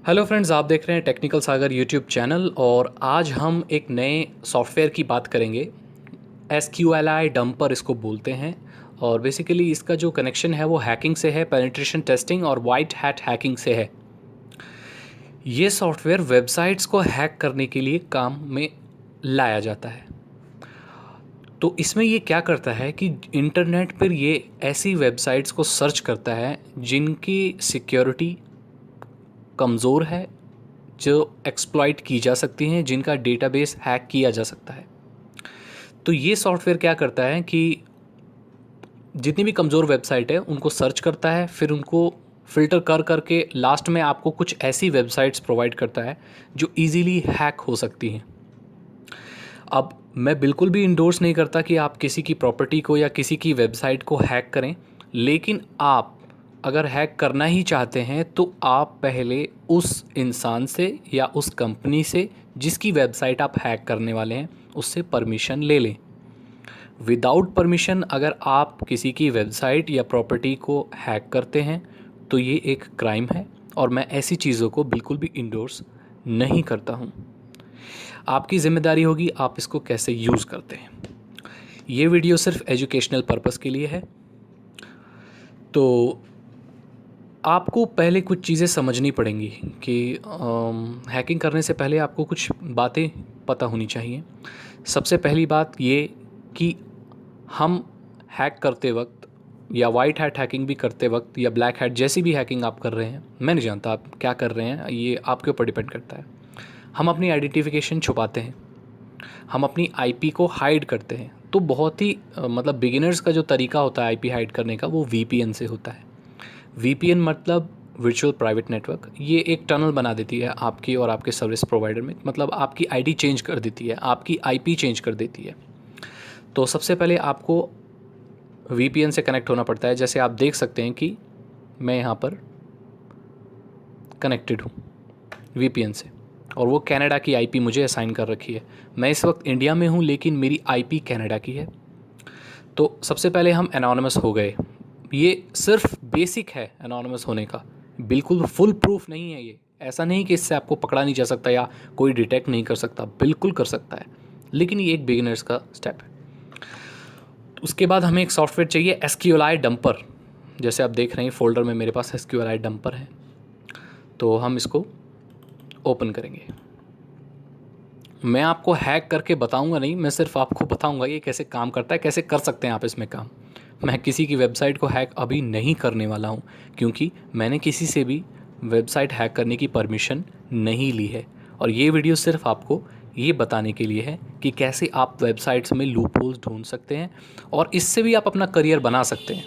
Hello friends, आप देख रहे हैं टेक्निकल सागर यूट्यूब चैनल और आज हम एक नए सॉफ्टवेयर की बात करेंगे। SQLi डंपर इसको बोलते हैं और बेसिकली इसका जो कनेक्शन है वो हैकिंग से है, पेनिट्रेशन टेस्टिंग और वाइट हैट हैकिंग से है। ये सॉफ्टवेयर वेबसाइट्स को हैक करने के लिए काम में लाया जाता है। तो इसमें ये क्या करता है कि इंटरनेट पर ये ऐसी वेबसाइट्स को सर्च करता है जिनकी सिक्योरिटी कमज़ोर है, जो एक्सप्लॉइट की जा सकती हैं, जिनका डेटाबेस हैक किया जा सकता है। तो ये सॉफ्टवेयर क्या करता है कि जितनी भी कमज़ोर वेबसाइट है उनको सर्च करता है, फिर उनको फ़िल्टर कर करके लास्ट में आपको कुछ ऐसी वेबसाइट्स प्रोवाइड करता है जो इजीली हैक हो सकती हैं। अब मैं बिल्कुल भी इंडोर्स नहीं करता कि आप किसी की प्रॉपर्टी को या किसी की वेबसाइट को हैक करें, लेकिन आप अगर हैक करना ही चाहते हैं तो आप पहले उस इंसान से या उस कंपनी से जिसकी वेबसाइट आप हैक करने वाले हैं उससे परमिशन ले लें। विदाउट परमिशन अगर आप किसी की वेबसाइट या प्रॉपर्टी को हैक करते हैं तो ये एक क्राइम है और मैं ऐसी चीज़ों को बिल्कुल भी इंडोर्स नहीं करता हूँ। आपकी ज़िम्मेदारी होगी आप इसको कैसे यूज़ करते हैं। ये वीडियो सिर्फ एजुकेशनल पर्पस के लिए है। तो आपको पहले कुछ चीज़ें समझनी पड़ेंगी कि हैकिंग करने से पहले आपको कुछ बातें पता होनी चाहिए। सबसे पहली बात ये कि हम हैक करते वक्त या वाइट हैट हैकिंग भी करते वक्त या ब्लैक हैट जैसी भी हैकिंग आप कर रहे हैं, मैं नहीं जानता आप क्या कर रहे हैं, ये आपके ऊपर डिपेंड करता है। हम अपनी आइडेंटिफिकेशन छुपाते हैं, हम अपनी आईपी को हाइड करते हैं। तो बहुत ही मतलब बिगिनर्स का जो तरीका होता है आईपी हाइड करने का वो वीपीएन से होता है। वीपीएन मतलब वर्चुअल प्राइवेट नेटवर्क। ये एक टनल बना देती है आपकी और आपके सर्विस प्रोवाइडर में, मतलब आपकी आईडी चेंज कर देती है, आपकी आईपी चेंज कर देती है। तो सबसे पहले आपको वीपीएन से कनेक्ट होना पड़ता है। जैसे आप देख सकते हैं कि मैं यहाँ पर कनेक्टेड हूँ वीपीएन से और वो कनाडा की आईपी मुझे असाइन कर रखी है। मैं इस वक्त इंडिया में हूँ लेकिन मेरी आईपी कनाडा की है। तो सबसे पहले हम एनोनिमस हो गए। ये सिर्फ बेसिक है एनोनिमस होने का, बिल्कुल फुल प्रूफ नहीं है ये। ऐसा नहीं कि इससे आपको पकड़ा नहीं जा सकता या कोई डिटेक्ट नहीं कर सकता, बिल्कुल कर सकता है, लेकिन ये एक बिगिनर्स का स्टेप है। उसके बाद हमें एक सॉफ्टवेयर चाहिए SQLi डंपर। जैसे आप देख रहे हैं फोल्डर में मेरे पास SQLi डंपर है, तो हम इसको ओपन करेंगे। मैं आपको हैक करके बताऊंगा नहीं, मैं सिर्फ आपको बताऊंगा ये कैसे काम करता है, कैसे कर सकते हैं आप इसमें काम। मैं किसी की वेबसाइट को हैक अभी नहीं करने वाला हूं, क्योंकि मैंने किसी से भी वेबसाइट हैक करने की परमिशन नहीं ली है। और ये वीडियो सिर्फ आपको ये बताने के लिए है कि कैसे आप वेबसाइट्स में लूप होल्स ढूंढ सकते हैं और इससे भी आप अपना करियर बना सकते हैं।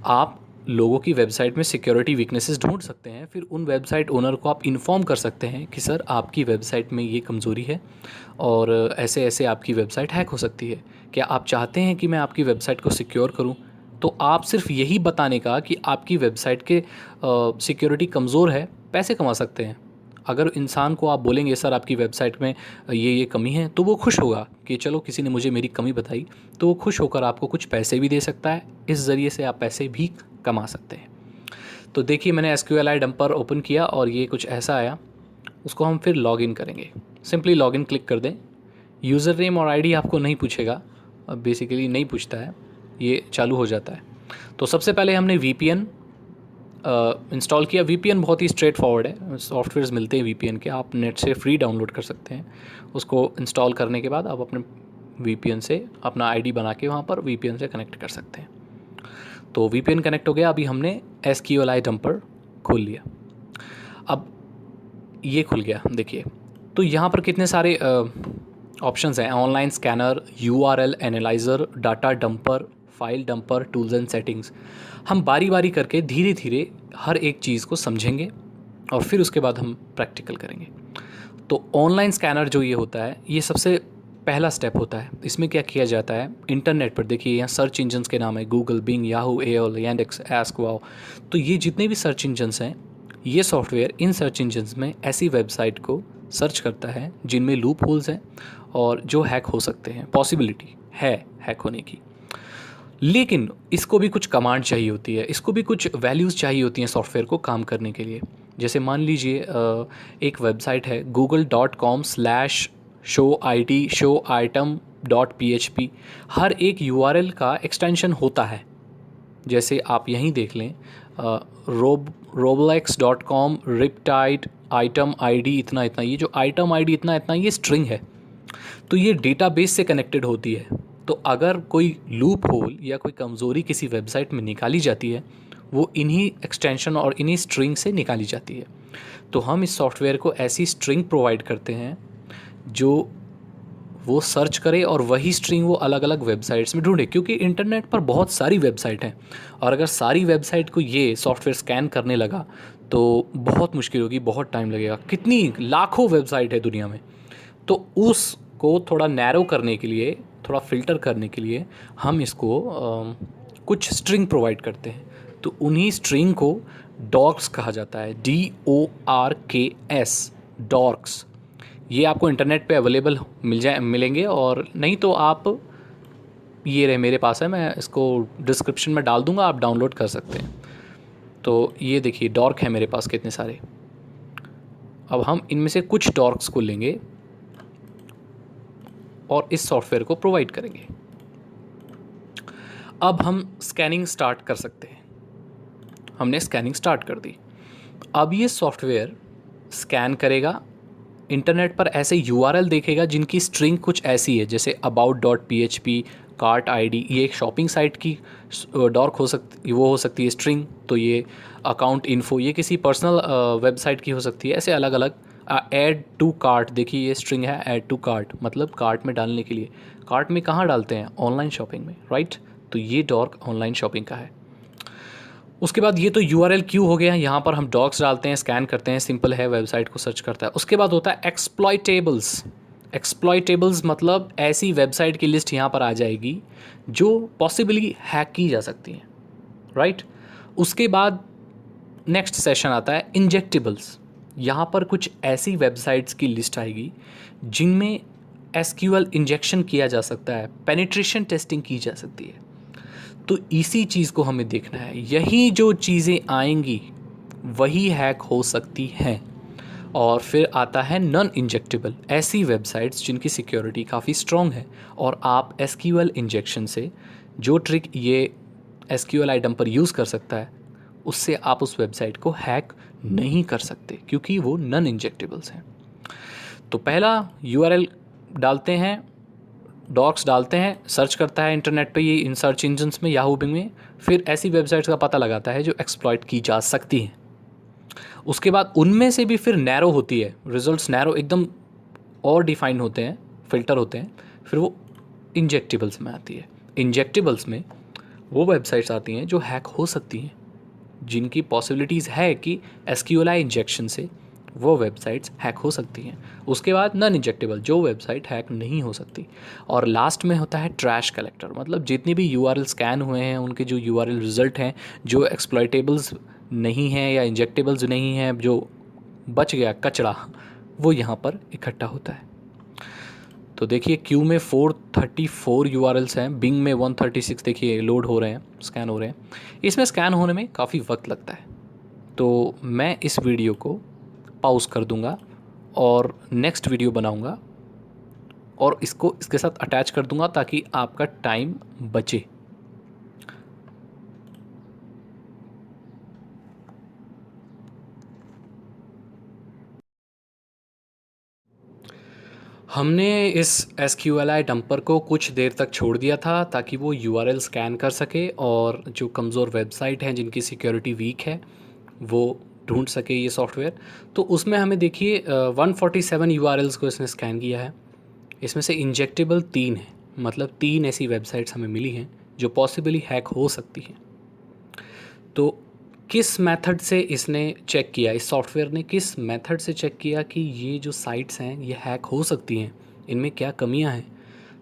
आप लोगों की वेबसाइट में सिक्योरिटी वीकनेसेस ढूंढ सकते हैं, फिर उन वेबसाइट ओनर को आप इन्फॉर्म कर सकते हैं कि सर आपकी वेबसाइट में ये कमज़ोरी है और ऐसे ऐसे आपकी वेबसाइट हैक हो सकती है। क्या आप चाहते हैं कि मैं आपकी वेबसाइट को सिक्योर करूं? तो आप सिर्फ यही बताने का कि आपकी वेबसाइट के सिक्योरिटी कमज़ोर है पैसे कमा सकते हैं। अगर इंसान को आप बोलेंगे सर आपकी वेबसाइट में ये कमी है, तो वो खुश होगा कि चलो किसी ने मुझे मेरी कमी बताई, तो वो खुश होकर आपको कुछ पैसे भी दे सकता है। इस ज़रिए से आप पैसे भी कमा सकते हैं। तो देखिए मैंने SQLi डंपर ओपन किया और ये कुछ ऐसा आया। उसको हम फिर लॉगिन करेंगे। सिंपली लॉगिन क्लिक कर दें। यूज़र नेम और आईडी आपको नहीं पूछेगा, बेसिकली नहीं पूछता है, ये चालू हो जाता है। तो सबसे पहले हमने VPN इंस्टॉल किया। VPN बहुत ही स्ट्रेट फॉरवर्ड है, सॉफ्टवेयर्स मिलते हैं VPN के, आप नेट से फ्री डाउनलोड कर सकते हैं। उसको इंस्टॉल करने के बाद आप अपने VPN से अपना आईडी बना के वहाँ पर VPN से कनेक्ट कर सकते हैं। तो VPN कनेक्ट हो गया। अभी हमने SQLi डंपर खोल लिया। अब ये खुल गया देखिए। तो यहाँ पर कितने सारे ऑप्शंस हैं, online scanner, URL analyser, data dumper, file dumper, tools and settings. हम बारी बारी करके धीरे धीरे हर एक चीज़ को समझेंगे और फिर उसके बाद हम प्रैक्टिकल करेंगे। तो ऑनलाइन स्कैनर जो ये होता है, ये सबसे पहला स्टेप होता है। इसमें क्या किया जाता है, इंटरनेट पर देखिए यहाँ सर्च इंजन्स के नाम है Google, Bing, Yahoo, AOL, Yandex, Ask, wow. तो ये जितने भी सर्च इंजन्स हैं, ये सॉफ्टवेयर इन सर्च इंजन्स में ऐसी वेबसाइट को सर्च करता है जिनमें लूप होल्स हैं और जो हैक हो सकते हैं, पॉसिबिलिटी है हैक होने की। लेकिन इसको भी कुछ कमांड चाहिए होती है, इसको भी कुछ वैल्यूज़ चाहिए होती हैं सॉफ्टवेयर को काम करने के लिए। जैसे मान लीजिए एक वेबसाइट है google.com/show-item.php। हर एक यूआरएल का एक्सटेंशन होता है। जैसे आप यहीं देख लें, roblox.com रिपटाइड आइटम आईडी इतना इतना, ये जो आइटम आईडी इतना इतना ये स्ट्रिंग है, तो ये डेटाबेस से कनेक्टेड होती है। तो अगर कोई लूप होल या कोई कमज़ोरी किसी वेबसाइट में निकाली जाती है, वो इन्हीं एक्सटेंशन और इन्हीं स्ट्रिंग से निकाली जाती है। तो हम इस सॉफ्टवेयर को ऐसी स्ट्रिंग प्रोवाइड करते हैं जो वो सर्च करे और वही स्ट्रिंग वो अलग अलग वेबसाइट्स में ढूंढे, क्योंकि इंटरनेट पर बहुत सारी वेबसाइट हैं और अगर सारी वेबसाइट को ये सॉफ्टवेयर स्कैन करने लगा तो बहुत मुश्किल होगी, बहुत टाइम लगेगा। कितनी लाखों वेबसाइट है दुनिया में। तो उसको थोड़ा नैरो करने के लिए, थोड़ा फ़िल्टर करने के लिए हम इसको कुछ स्ट्रिंग प्रोवाइड करते हैं। तो उन्हीं स्ट्रिंग को डॉर्क्स कहा जाता है, DORKS, डॉर्क्स। ये आपको इंटरनेट पे अवेलेबल मिलेंगे, और नहीं तो आप, ये रहे मेरे पास है, मैं इसको डिस्क्रिप्शन में डाल दूंगा, आप डाउनलोड कर सकते हैं। तो ये देखिए डॉर्क है मेरे पास कितने सारे। अब हम इनमें से कुछ डॉर्क्स को लेंगे और इस सॉफ्टवेयर को प्रोवाइड करेंगे। अब हम स्कैनिंग स्टार्ट कर सकते हैं। हमने स्कैनिंग स्टार्ट कर दी। अब ये सॉफ्टवेयर स्कैन करेगा, इंटरनेट पर ऐसे यूआरएल देखेगा जिनकी स्ट्रिंग कुछ ऐसी है, जैसे about.php, कार्ट आईडी, ये एक शॉपिंग साइट की डॉर्क हो सकती है स्ट्रिंग। तो ये अकाउंट इन्फो, ये किसी पर्सनल वेबसाइट की हो सकती है। ऐसे अलग अलग। ऐड टू कार्ट, देखिए ये स्ट्रिंग है ऐड टू कार्ट, मतलब कार्ट में डालने के लिए। कार्ट में कहाँ डालते हैं? ऑनलाइन शॉपिंग में, राइट। तो ये डॉर्क ऑनलाइन शॉपिंग का है। उसके बाद ये तो यूआरएल क्यू हो गया, यहाँ पर हम डॉक्स डालते हैं, स्कैन करते हैं, सिंपल है, वेबसाइट को सर्च करता है। उसके बाद होता है एक्सप्लॉयटेबल्स। एक्सप्लॉयटेबल्स मतलब ऐसी वेबसाइट की लिस्ट यहाँ पर आ जाएगी जो पॉसिबली हैक की जा सकती हैं, राइट। उसके बाद नेक्स्ट सेशन आता है इंजेक्टेबल्स। यहाँ पर कुछ ऐसी वेबसाइट्स की लिस्ट आएगी जिनमें एसक्यूएल इंजेक्शन किया जा सकता है, पेनिट्रेशन टेस्टिंग की जा सकती है। तो इसी चीज़ को हमें देखना है। यही जो चीज़ें आएंगी वही हैक हो सकती हैं। और फिर आता है नॉन इंजेक्टेबल, ऐसी वेबसाइट्स जिनकी सिक्योरिटी काफ़ी स्ट्रॉन्ग है और आप एसक्यूएल इंजेक्शन से, जो ट्रिक ये एसक्यूएल आइटम पर यूज़ कर सकता है, उससे आप उस वेबसाइट को हैक नहीं कर सकते, क्योंकि वो नॉन इंजेक्टेबल्स हैं। तो पहला यूआरएल डालते हैं, डॉक्स डालते हैं, सर्च करता है इंटरनेट पे, ये इन सर्च इंजन्स में, याहू बिंग में, फिर ऐसी वेबसाइट्स का पता लगाता है जो एक्सप्लॉइट की जा सकती हैं। उसके बाद उनमें से भी फिर नैरो होती है, रिजल्ट्स नैरो एकदम और डिफाइन होते हैं, फिल्टर होते हैं, फिर वो इंजेक्टेबल्स में आती है। इंजेक्टेबल्स में वो वेबसाइट्स आती हैं जो हैक हो सकती हैं, जिनकी पॉसिबिलिटीज़ है कि एसक्यूएल इंजेक्शन से वो वेबसाइट्स हैक हो सकती हैं। उसके बाद नॉन इंजेक्टेबल, जो वेबसाइट हैक नहीं हो सकती। और लास्ट में होता है ट्रैश कलेक्टर, मतलब जितने भी यूआरएल स्कैन हुए हैं उनके जो यूआरएल रिजल्ट हैं, जो एक्सप्लॉयटेबल्स नहीं हैं या इंजेक्टेबल्स नहीं हैं, जो बच गया कचरा, वो यहाँ पर इकट्ठा होता है। तो देखिए क्यू में 434 यूआरएल्स हैं, बिंग में 136, देखिए लोड हो रहे हैं, स्कैन हो रहे हैं। इसमें स्कैन होने में काफ़ी वक्त लगता है, तो मैं इस वीडियो को पॉज कर दूंगा और नेक्स्ट वीडियो बनाऊंगा और इसको इसके साथ अटैच कर दूंगा ताकि आपका टाइम बचे। हमने इस SQLi डंपर को कुछ देर तक छोड़ दिया था ताकि वो यूआरएल स्कैन कर सके और जो कमज़ोर वेबसाइट हैं जिनकी सिक्योरिटी वीक है वो ढूंढ सके ये सॉफ्टवेयर। तो उसमें हमें देखिए 147 यूआरएल्स को इसने स्कैन किया है। इसमें से इंजेक्टेबल 3 है, मतलब 3 ऐसी वेबसाइट्स हमें मिली हैं जो पॉसिबली हैक हो सकती हैं। तो किस मेथड से इसने चेक किया, इस सॉफ्टवेयर ने किस मेथड से चेक किया कि ये जो साइट्स हैं ये हैक हो सकती हैं, इनमें क्या कमियां हैं?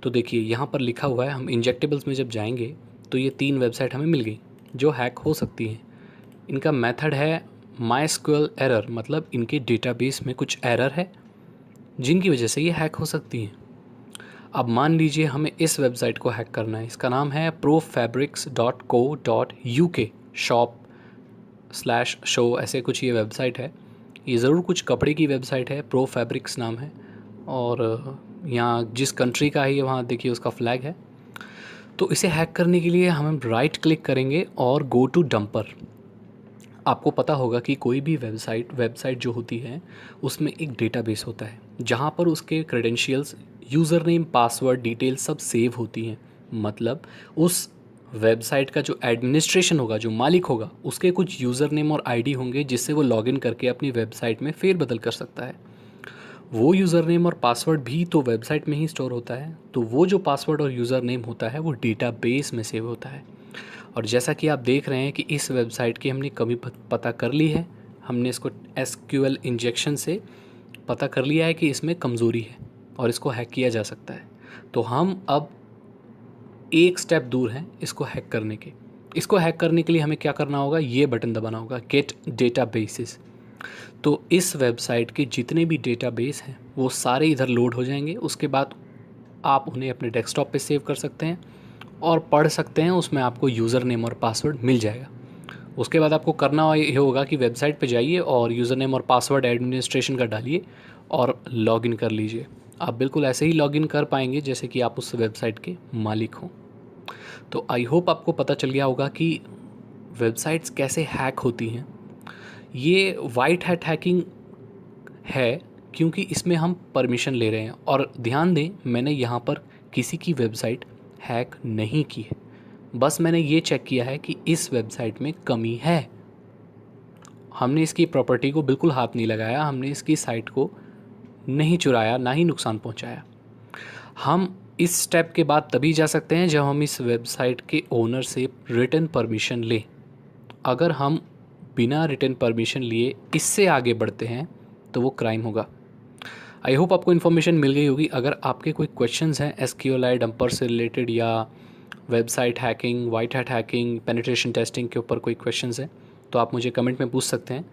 तो देखिए यहाँ पर लिखा हुआ है, हम इंजेक्टेबल्स में जब जाएंगे तो ये 3 वेबसाइट हमें मिल गई जो हैक हो सकती हैं। इनका मेथड है माइस्क्यूएल एरर, मतलब इनके डेटाबेस में कुछ एरर है जिनकी वजह से ये हैक हो सकती हैं। अब मान लीजिए हमें इस वेबसाइट को हैक करना है, इसका नाम है profabrics.co.uk, शॉप /show ऐसे कुछ ये वेबसाइट है। ये ज़रूर कुछ कपड़े की वेबसाइट है, प्रो फैब्रिक्स नाम है। और यहाँ जिस कंट्री का है ये वहाँ देखिए उसका फ्लैग है। तो इसे हैक करने के लिए हम राइट क्लिक करेंगे और गो टू डंपर। आपको पता होगा कि कोई भी वेबसाइट जो होती है उसमें एक डेटाबेस होता है जहाँ पर उसके credentials, user name, password, detail सब सेव होती हैं। मतलब उस वेबसाइट का जो एडमिनिस्ट्रेशन होगा, जो मालिक होगा, उसके कुछ यूज़र नेम और आईडी होंगे जिससे वो लॉगिन करके अपनी वेबसाइट में फेरबदल कर सकता है। वो यूज़र नेम और पासवर्ड भी तो वेबसाइट में ही स्टोर होता है। तो वो जो पासवर्ड और यूज़र नेम होता है वो डेटाबेस में सेव होता है। और जैसा कि आप देख रहे हैं कि इस वेबसाइट की हमने कमी पता कर ली है। हमने इसको SQL इंजेक्शन से पता कर लिया है कि इसमें कमज़ोरी है और इसको हैक किया जा सकता है। तो हम अब एक स्टेप दूर हैं इसको हैक करने के। इसको हैक करने के लिए हमें क्या करना होगा, ये बटन दबाना होगा, गेट डेटाबेसेस। तो इस वेबसाइट के जितने भी डेटाबेस हैं वो सारे इधर लोड हो जाएंगे। उसके बाद आप उन्हें अपने डेस्कटॉप पे सेव कर सकते हैं और पढ़ सकते हैं। उसमें आपको यूज़र नेम और पासवर्ड मिल जाएगा। उसके बाद आपको करना ये होगा कि वेबसाइट पे जाइए और यूज़र नेम और पासवर्ड एडमिनिस्ट्रेशन का डालिए और लॉगिन कर लीजिए। आप बिल्कुल ऐसे ही लॉगिन कर पाएंगे जैसे कि आप उस वेबसाइट के मालिक हों। तो आई होप आपको पता चल गया होगा कि वेबसाइट्स कैसे हैक होती हैं। ये वाइट हैट हैकिंग है क्योंकि इसमें हम परमिशन ले रहे हैं। और ध्यान दें, मैंने यहाँ पर किसी की वेबसाइट हैक नहीं की है, बस मैंने ये चेक किया है कि इस वेबसाइट में कमी है। हमने इसकी प्रॉपर्टी को बिल्कुल हाथ नहीं लगाया, हमने इसकी साइट को नहीं चुराया, ना ही नुकसान पहुंचाया। हम इस स्टेप के बाद तभी जा सकते हैं जब हम इस वेबसाइट के ओनर से रिटन परमिशन लें। अगर हम बिना रिटन परमिशन लिए इससे आगे बढ़ते हैं तो वो क्राइम होगा। आई होप आपको इन्फॉर्मेशन मिल गई होगी। अगर आपके कोई क्वेश्चंस हैं SQLi डंपर से रिलेटेड या website hacking, white hat hacking, penetration testing के ऊपर कोई क्वेश्चंस हैं तो आप मुझे कमेंट में पूछ सकते हैं।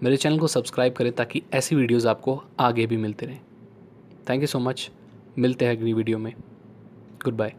मेरे चैनल को सब्सक्राइब करें ताकि ऐसी वीडियोज़ आपको आगे भी मिलते रहें। Thank you so much. मिलते हैं अगली वीडियो में। Good bye.